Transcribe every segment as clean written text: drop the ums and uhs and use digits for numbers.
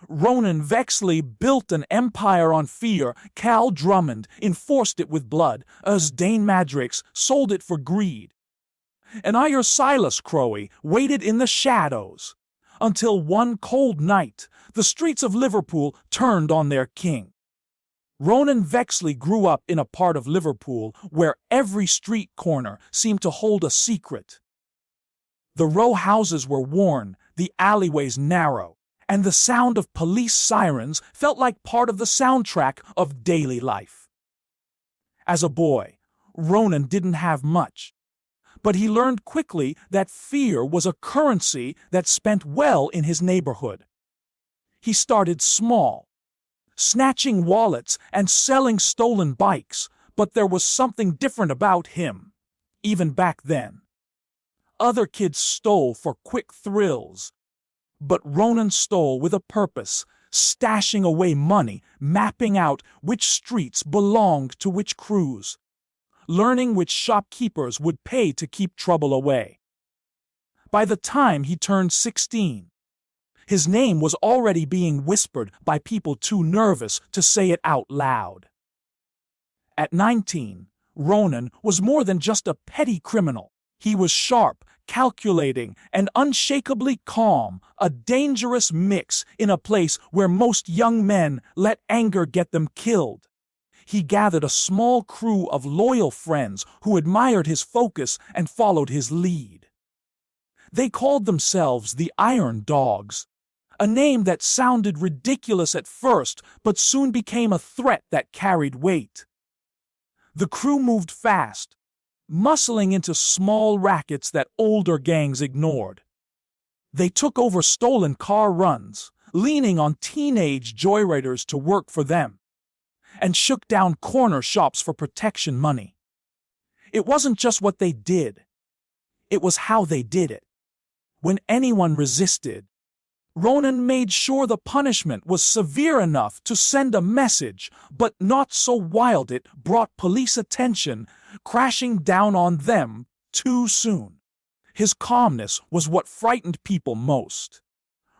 Ronan Vexley built an empire on fear. Kael Drummond enforced it with blood, as Dane Maddrix sold it for greed. And Silas Crowe waited in the shadows, until one cold night the streets of Liverpool turned on their king. Ronan Vexley grew up in a part of Liverpool where every street corner seemed to hold a secret. The row houses were worn, the alleyways narrow, and the sound of police sirens felt like part of the soundtrack of daily life. As a boy, Ronan didn't have much, but he learned quickly that fear was a currency that spent well in his neighborhood. He started small, snatching wallets and selling stolen bikes, but there was something different about him, even back then. Other kids stole for quick thrills, but Ronan stole with a purpose, stashing away money, mapping out which streets belonged to which crews, learning which shopkeepers would pay to keep trouble away. By the time he turned 16, his name was already being whispered by people too nervous to say it out loud. At 19, Ronan was more than just a petty criminal. He was sharp, calculating, and unshakably calm, a dangerous mix in a place where most young men let anger get them killed. He gathered a small crew of loyal friends who admired his focus and followed his lead. They called themselves the Iron Dogs, a name that sounded ridiculous at first but soon became a threat that carried weight. The crew moved fast, muscling into small rackets that older gangs ignored. They took over stolen car runs, leaning on teenage joyriders to work for them, and shook down corner shops for protection money. It wasn't just what they did, it was how they did it. When anyone resisted, Ronan made sure the punishment was severe enough to send a message, but not so wild it brought police attention crashing down on them too soon. His calmness was what frightened people most.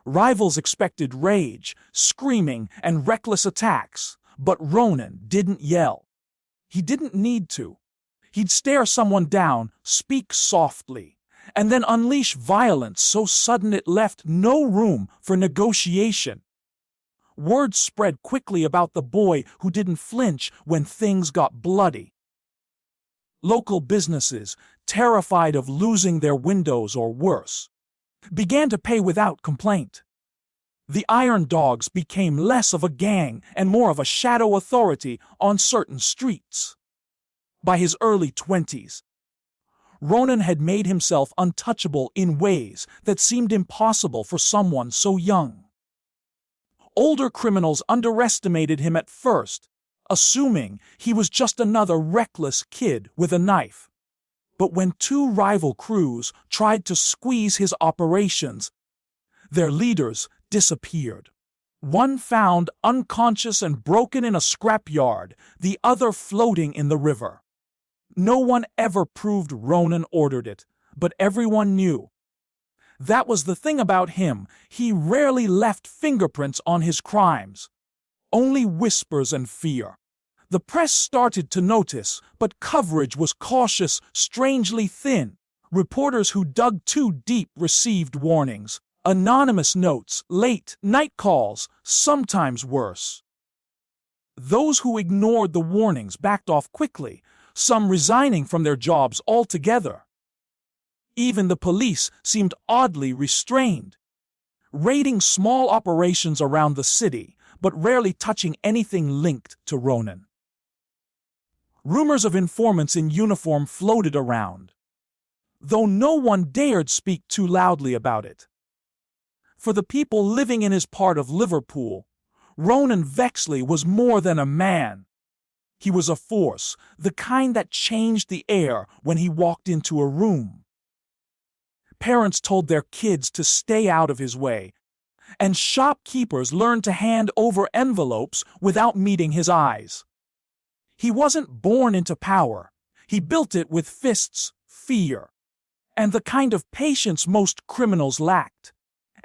Rivals expected rage, screaming, and reckless attacks, but Ronan didn't yell. He didn't need to. He'd stare someone down, speak softly, and then unleash violence so sudden it left no room for negotiation. Word spread quickly about the boy who didn't flinch when things got bloody. Local businesses, terrified of losing their windows or worse, began to pay without complaint. The Iron Dogs became less of a gang and more of a shadow authority on certain streets. By his early 20s, Ronan had made himself untouchable in ways that seemed impossible for someone so young. Older criminals underestimated him at first, assuming he was just another reckless kid with a knife. But when two rival crews tried to squeeze his operations, their leaders disappeared. One found unconscious and broken in a scrapyard, the other floating in the river. No one ever proved Ronan ordered it, but everyone knew. That was the thing about him, he rarely left fingerprints on his crimes. Only whispers and fear. The press started to notice, but coverage was cautious, strangely thin. Reporters who dug too deep received warnings. Anonymous notes, late night calls, sometimes worse. Those who ignored the warnings backed off quickly, some resigning from their jobs altogether. Even the police seemed oddly restrained, raiding small operations around the city, but rarely touching anything linked to Ronan. Rumors of informants in uniform floated around, though no one dared speak too loudly about it. For the people living in his part of Liverpool, Ronan Vexley was more than a man. He was a force, the kind that changed the air when he walked into a room. Parents told their kids to stay out of his way, and shopkeepers learned to hand over envelopes without meeting his eyes. He wasn't born into power. He built it with fists, fear, and the kind of patience most criminals lacked.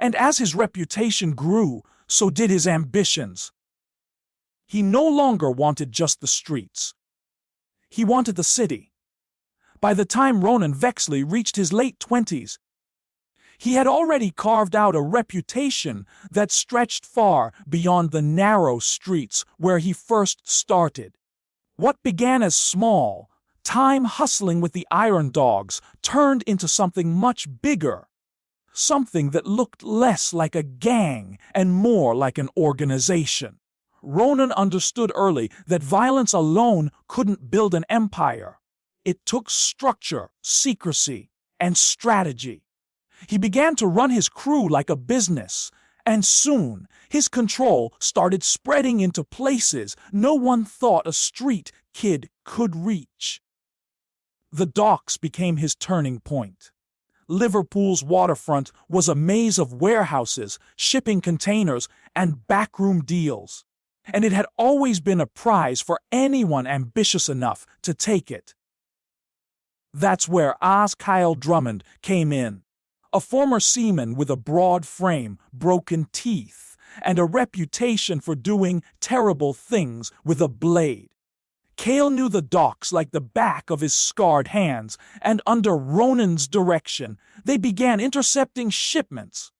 And as his reputation grew, so did his ambitions. He no longer wanted just the streets. He wanted the city. By the time Ronan Vexley reached his late 20s, he had already carved out a reputation that stretched far beyond the narrow streets where he first started. What began as small, time hustling with the Iron Dogs turned into something much bigger. Something that looked less like a gang and more like an organization. Ronan understood early that violence alone couldn't build an empire. It took structure, secrecy, and strategy. He began to run his crew like a business, and soon his control started spreading into places no one thought a street kid could reach. The docks became his turning point. Liverpool's waterfront was a maze of warehouses, shipping containers, and backroom deals. And it had always been a prize for anyone ambitious enough to take it. That's where Kael Drummond came in. A former seaman with a broad frame, broken teeth, and a reputation for doing terrible things with a blade. Kael knew the docks like the back of his scarred hands, and under Ronan's direction, they began intercepting shipments.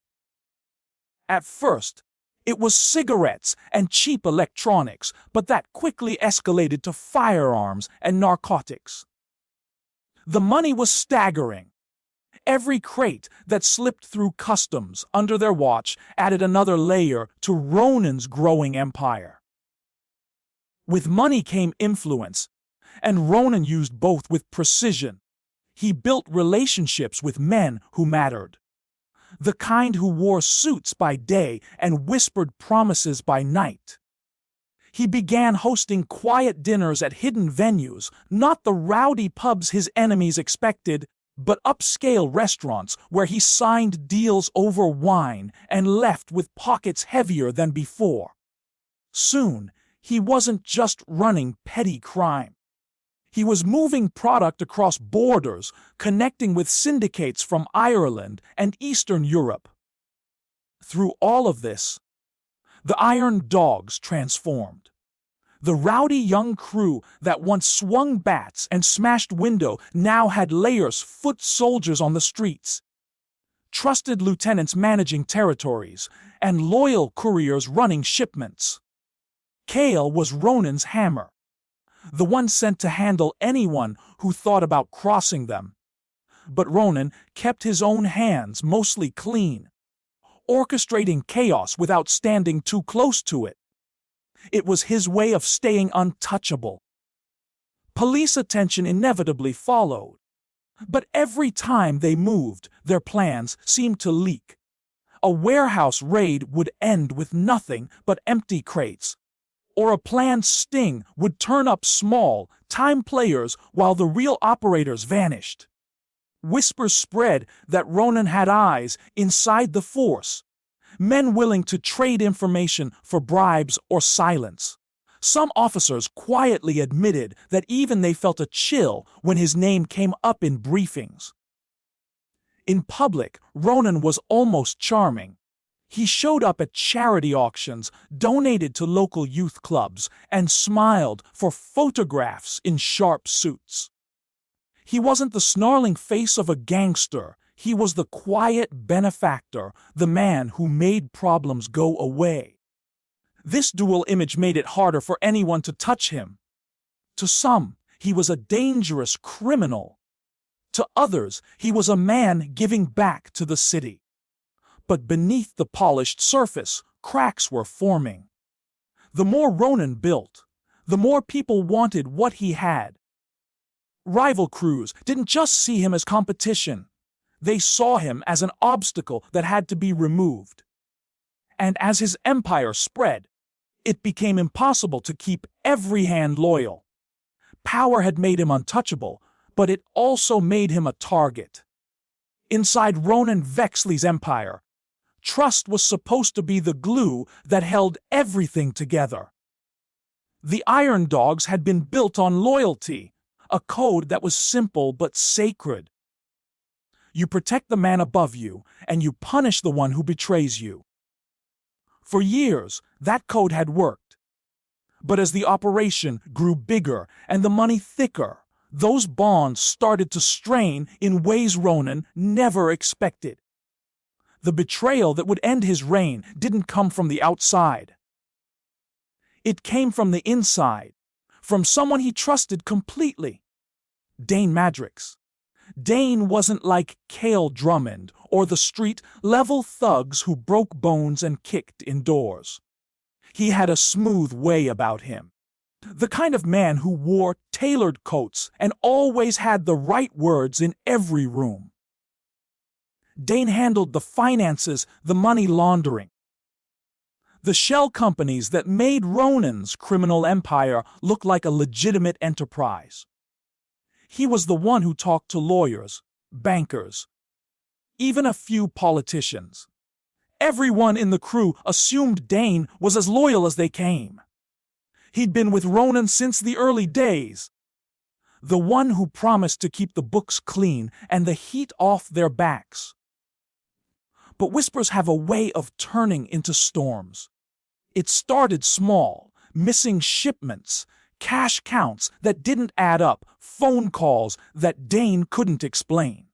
At first, it was cigarettes and cheap electronics, but that quickly escalated to firearms and narcotics. The money was staggering. Every crate that slipped through customs under their watch added another layer to Ronan's growing empire. With money came influence, and Ronan used both with precision. He built relationships with men who mattered. The kind who wore suits by day and whispered promises by night. He began hosting quiet dinners at hidden venues, not the rowdy pubs his enemies expected, but upscale restaurants where he signed deals over wine and left with pockets heavier than before. Soon, he wasn't just running petty crime. He was moving product across borders, connecting with syndicates from Ireland and Eastern Europe. Through all of this, the Iron Dogs transformed. The rowdy young crew that once swung bats and smashed window now had foot soldiers on the streets, trusted lieutenants managing territories, and loyal couriers running shipments. Kael was Ronan's hammer, the one sent to handle anyone who thought about crossing them. But Ronan kept his own hands mostly clean, orchestrating chaos without standing too close to it. It was his way of staying untouchable. Police attention inevitably followed, but every time they moved, their plans seemed to leak. A warehouse raid would end with nothing but empty crates, or a planned sting would turn up small, time players while the real operators vanished. Whispers spread that Ronan had eyes inside the force, men willing to trade information for bribes or silence. Some officers quietly admitted that even they felt a chill when his name came up in briefings. In public, Ronan was almost charming. He showed up at charity auctions, donated to local youth clubs, and smiled for photographs in sharp suits. He wasn't the snarling face of a gangster. He was the quiet benefactor, the man who made problems go away. This dual image made it harder for anyone to touch him. To some, he was a dangerous criminal. To others, he was a man giving back to the city. But beneath the polished surface, cracks were forming. The more Ronan built, the more people wanted what he had. Rival crews didn't just see him as competition. They saw him as an obstacle that had to be removed. And as his empire spread, it became impossible to keep every hand loyal. Power had made him untouchable, but it also made him a target. Inside Ronan Vexley's empire, trust was supposed to be the glue that held everything together. The Iron Dogs had been built on loyalty, a code that was simple but sacred. You protect the man above you, and you punish the one who betrays you. For years, that code had worked. But as the operation grew bigger and the money thicker, those bonds started to strain in ways Ronan never expected. The betrayal that would end his reign didn't come from the outside. It came from the inside, from someone he trusted completely. Dane Maddrix. Dane wasn't like Kael Drummond or the street-level thugs who broke bones and kicked indoors. He had a smooth way about him. The kind of man who wore tailored coats and always had the right words in every room. Dane handled the finances, the money laundering. The shell companies that made Ronan's criminal empire look like a legitimate enterprise. He was the one who talked to lawyers, bankers, even a few politicians. Everyone in the crew assumed Dane was as loyal as they came. He'd been with Ronan since the early days. The one who promised to keep the books clean and the heat off their backs. But whispers have a way of turning into storms. It started small, missing shipments, cash counts that didn't add up, phone calls that Dane couldn't explain.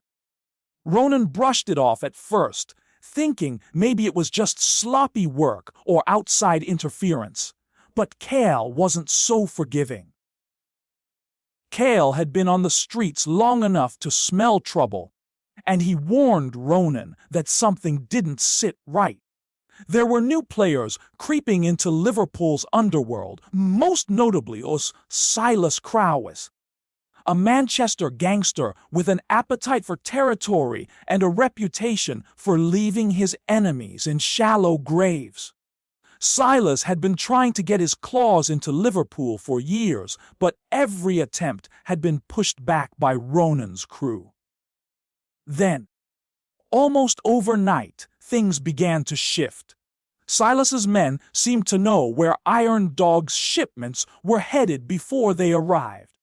Ronan brushed it off at first, thinking maybe it was just sloppy work or outside interference. But Kael wasn't so forgiving. Kael had been on the streets long enough to smell trouble, and he warned Ronan that something didn't sit right. There were new players creeping into Liverpool's Underworld, most notably Silas Crowe, a Manchester gangster with an appetite for territory and a reputation for leaving his enemies in shallow graves. Silas had been trying to get his claws into Liverpool for years, but every attempt had been pushed back by Ronan's crew. Then, almost overnight, things began to shift. Silas's men seemed to know where Iron Dog's shipments were headed before they arrived.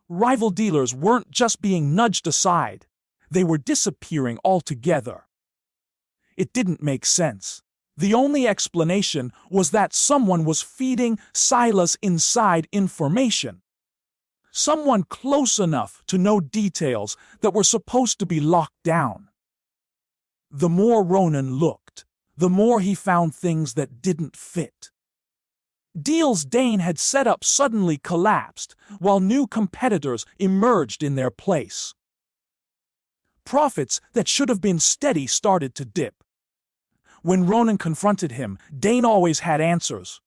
Rival dealers weren't just being nudged aside, they were disappearing altogether. It didn't make sense. The only explanation was that someone was feeding Silas inside information. Someone close enough to know details that were supposed to be locked down. The more Ronan looked, the more he found things that didn't fit. Deals Dane had set up suddenly collapsed, while new competitors emerged in their place. Profits that should have been steady started to dip. When Ronan confronted him, Dane always had answers.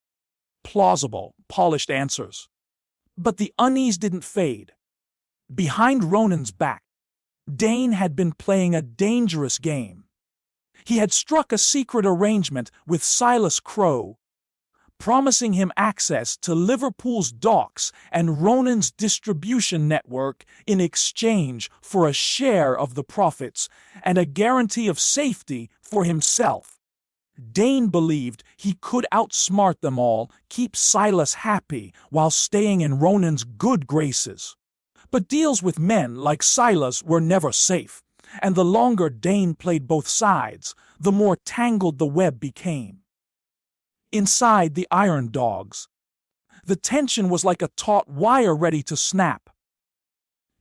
Plausible, polished answers. But the unease didn't fade. Behind Ronan's back, Dane had been playing a dangerous game. He had struck a secret arrangement with Silas Crowe, promising him access to Liverpool's docks and Ronan's distribution network in exchange for a share of the profits and a guarantee of safety for himself. Dane believed he could outsmart them all, keep Silas happy while staying in Ronan's good graces. But deals with men like Silas were never safe, and the longer Dane played both sides, the more tangled the web became. Inside the Iron Dogs, the tension was like a taut wire ready to snap.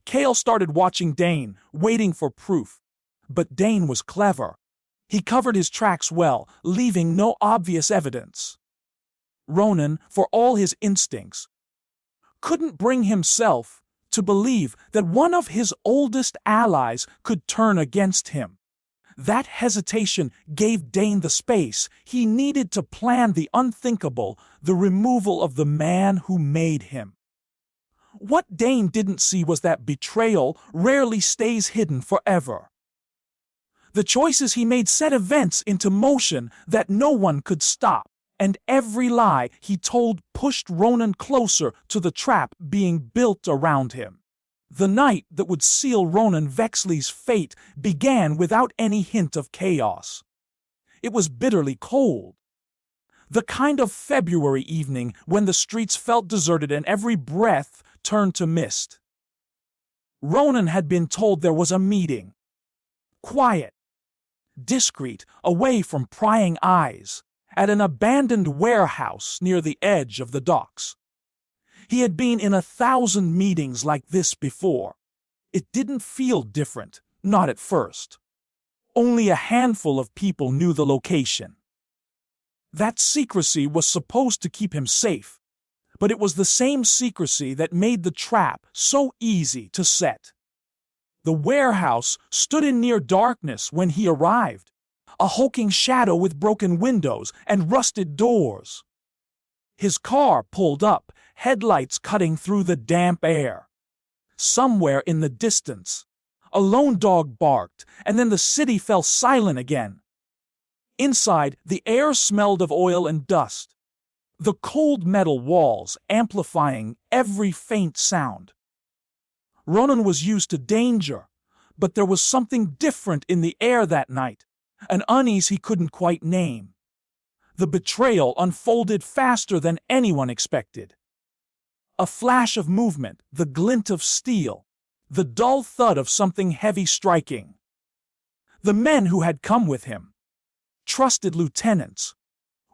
Kael started watching Dane, waiting for proof. But Dane was clever. He covered his tracks well, leaving no obvious evidence. Ronan, for all his instincts, couldn't bring himself to believe that one of his oldest allies could turn against him. That hesitation gave Dane the space he needed to plan the unthinkable, the removal of the man who made him. What Dane didn't see was that betrayal rarely stays hidden forever. The choices he made set events into motion that no one could stop, and every lie he told pushed Ronan closer to the trap being built around him. The night that would seal Ronan Vexley's fate began without any hint of chaos. It was bitterly cold. The kind of February evening when the streets felt deserted and every breath turned to mist. Ronan had been told there was a meeting, quiet, discreet, away from prying eyes, at an abandoned warehouse near the edge of the docks. He had been in 1,000 meetings like this before. It didn't feel different, not at first. Only a handful of people knew the location. That secrecy was supposed to keep him safe, but it was the same secrecy that made the trap so easy to set. The warehouse stood in near darkness when he arrived, a hulking shadow with broken windows and rusted doors. His car pulled up, headlights cutting through the damp air. Somewhere in the distance, a lone dog barked, and then the city fell silent again. Inside, the air smelled of oil and dust, the cold metal walls amplifying every faint sound. Ronan was used to danger, but there was something different in the air that night, an unease he couldn't quite name. The betrayal unfolded faster than anyone expected. A flash of movement, the glint of steel, the dull thud of something heavy striking. The men who had come with him, trusted lieutenants,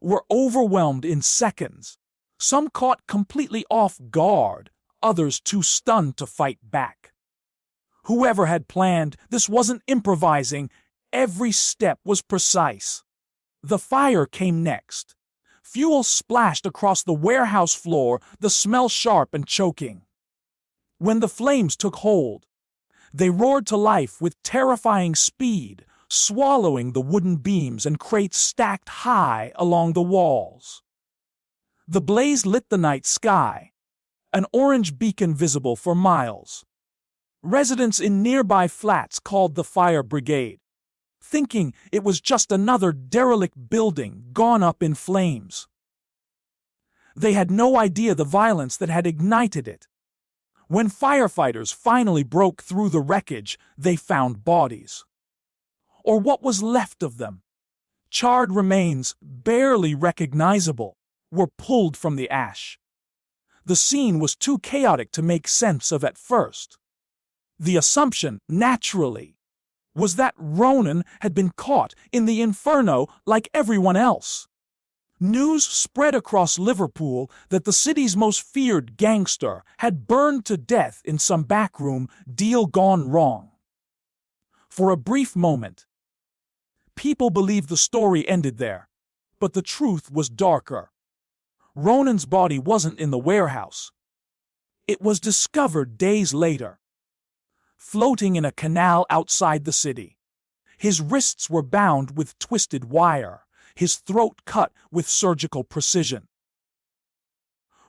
were overwhelmed in seconds, some caught completely off guard, others too stunned to fight back. Whoever had planned, this wasn't improvising, every step was precise. The fire came next. Fuel splashed across the warehouse floor, the smell sharp and choking. When the flames took hold, they roared to life with terrifying speed, swallowing the wooden beams and crates stacked high along the walls. The blaze lit the night sky, an orange beacon visible for miles. Residents in nearby flats called the fire brigade, thinking it was just another derelict building gone up in flames. They had no idea the violence that had ignited it. When firefighters finally broke through the wreckage, they found bodies. Or what was left of them. Charred remains, barely recognizable, were pulled from the ash. The scene was too chaotic to make sense of at first. The assumption, naturally, was that Ronan had been caught in the inferno like everyone else. News spread across Liverpool that the city's most feared gangster had burned to death in some backroom deal gone wrong. For a brief moment, people believed the story ended there, but the truth was darker. Ronan's body wasn't in the warehouse. It was discovered days later, floating in a canal outside the city. His wrists were bound with twisted wire, his throat cut with surgical precision.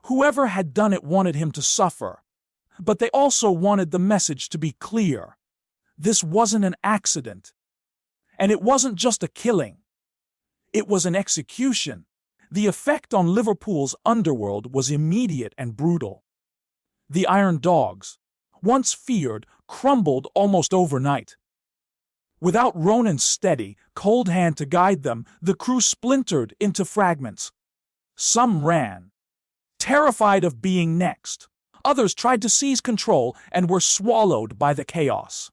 Whoever had done it wanted him to suffer, but they also wanted the message to be clear. This wasn't an accident. And it wasn't just a killing. It was an execution. The effect on Liverpool's underworld was immediate and brutal. The iron dogs, once feared, crumbled almost overnight. Without Ronan's steady, cold hand to guide them, the crew splintered into fragments. Some ran, terrified of being next. Others tried to seize control and were swallowed by the chaos.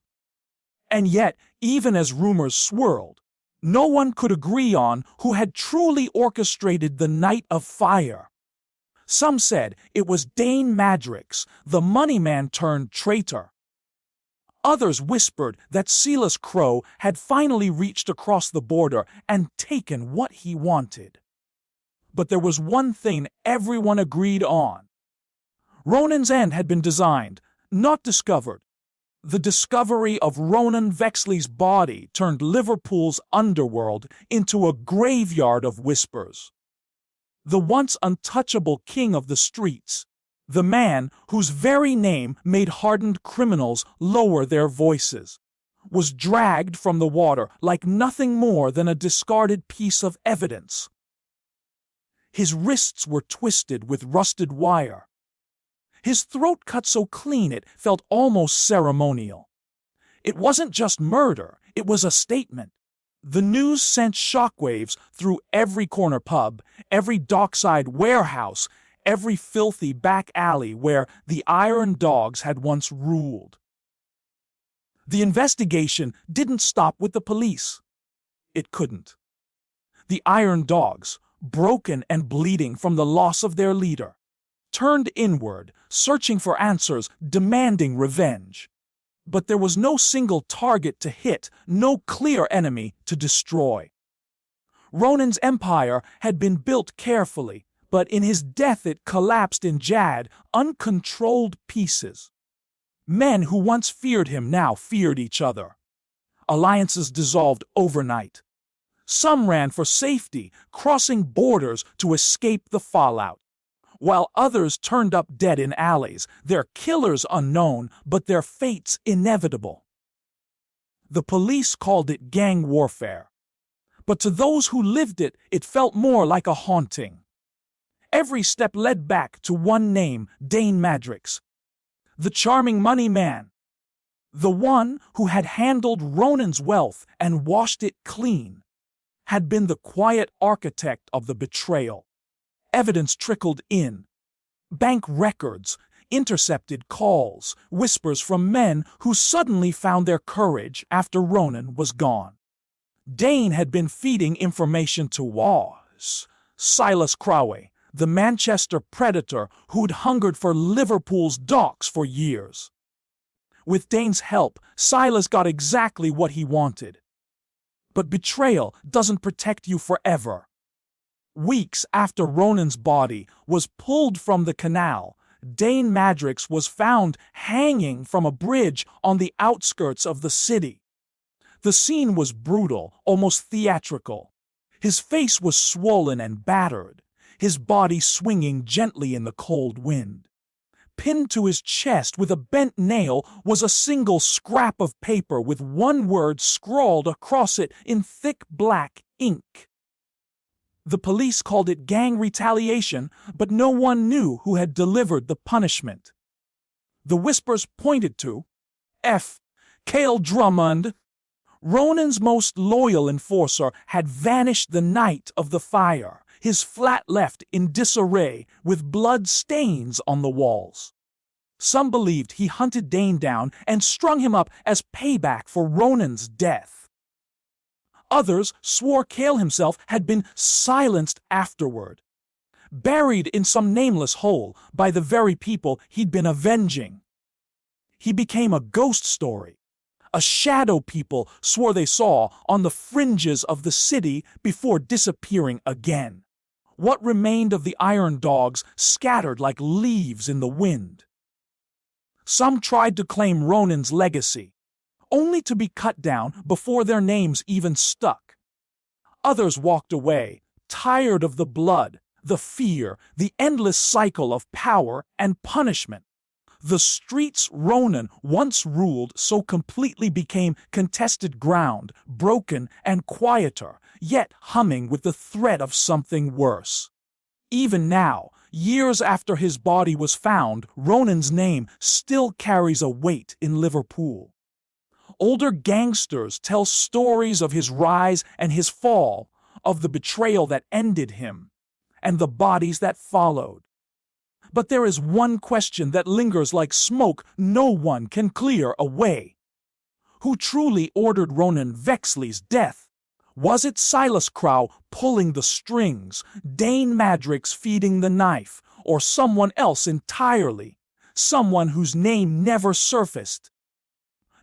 And yet, even as rumors swirled, no one could agree on who had truly orchestrated the night of fire. Some said it was Dane Maddrix, the money man turned traitor. Others whispered that Silas Crowe had finally reached across the border and taken what he wanted. But there was one thing everyone agreed on. Ronan's end had been designed, not discovered. The discovery of Ronan Vexley's body turned Liverpool's underworld into a graveyard of whispers. The once untouchable king of the streets, the man whose very name made hardened criminals lower their voices, was dragged from the water like nothing more than a discarded piece of evidence. His wrists were twisted with rusted wire. His throat cut so clean it felt almost ceremonial. It wasn't just murder, it was a statement. The news sent shockwaves through every corner pub, every dockside warehouse, every filthy back alley where the iron dogs had once ruled. The investigation didn't stop with the police. It couldn't. The Iron Dogs, broken and bleeding from the loss of their leader, turned inward, searching for answers, demanding revenge. But there was no single target to hit, no clear enemy to destroy. Ronan's empire had been built carefully, but in his death it collapsed in jagged, uncontrolled pieces. Men who once feared him now feared each other. Alliances dissolved overnight. Some ran for safety, crossing borders to escape the fallout, while others turned up dead in alleys, their killers unknown, but their fates inevitable. The police called it gang warfare, but to those who lived it, it felt more like a haunting. Every step led back to one name, Dane Maddrix, the charming money man, the one who had handled Ronan's wealth and washed it clean, had been the quiet architect of the betrayal. Evidence trickled in. Bank records, intercepted calls, whispers from men who suddenly found their courage after Ronan was gone. Dane had been feeding information to Silas Crowe, the Manchester predator who'd hungered for Liverpool's docks for years. With Dane's help, Silas got exactly what he wanted. But betrayal doesn't protect you forever. Weeks after Ronan's body was pulled from the canal, Dane Maddrix was found hanging from a bridge on the outskirts of the city. The scene was brutal, almost theatrical. His face was swollen and battered, his body swinging gently in the cold wind. Pinned to his chest with a bent nail was a single scrap of paper with one word scrawled across it in thick black ink. The police called it gang retaliation, but no one knew who had delivered the punishment. The whispers pointed to Kael Drummond. Ronan's most loyal enforcer had vanished the night of the fire, his flat left in disarray with blood stains on the walls. Some believed he hunted Dane down and strung him up as payback for Ronan's death. Others swore Kael himself had been silenced afterward, buried in some nameless hole by the very people he'd been avenging. He became a ghost story. A shadow people swore they saw on the fringes of the city before disappearing again. What remained of the Iron Dogs scattered like leaves in the wind. Some tried to claim Ronan's legacy, only to be cut down before their names even stuck. Others walked away, tired of the blood, the fear, the endless cycle of power and punishment. The streets Ronan once ruled so completely became contested ground, broken and quieter, yet humming with the threat of something worse. Even now, years after his body was found, Ronan's name still carries a weight in Liverpool. Older gangsters tell stories of his rise and his fall, of the betrayal that ended him, and the bodies that followed. But there is one question that lingers like smoke no one can clear away. Who truly ordered Ronan Vexley's death? Was it Silas Crowe pulling the strings, Dane Maddrix feeding the knife, or someone else entirely? Someone whose name never surfaced?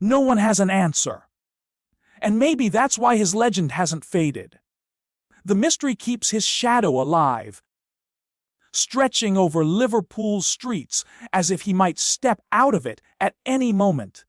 No one has an answer. And maybe that's why his legend hasn't faded. The mystery keeps his shadow alive, stretching over Liverpool's streets as if he might step out of it at any moment.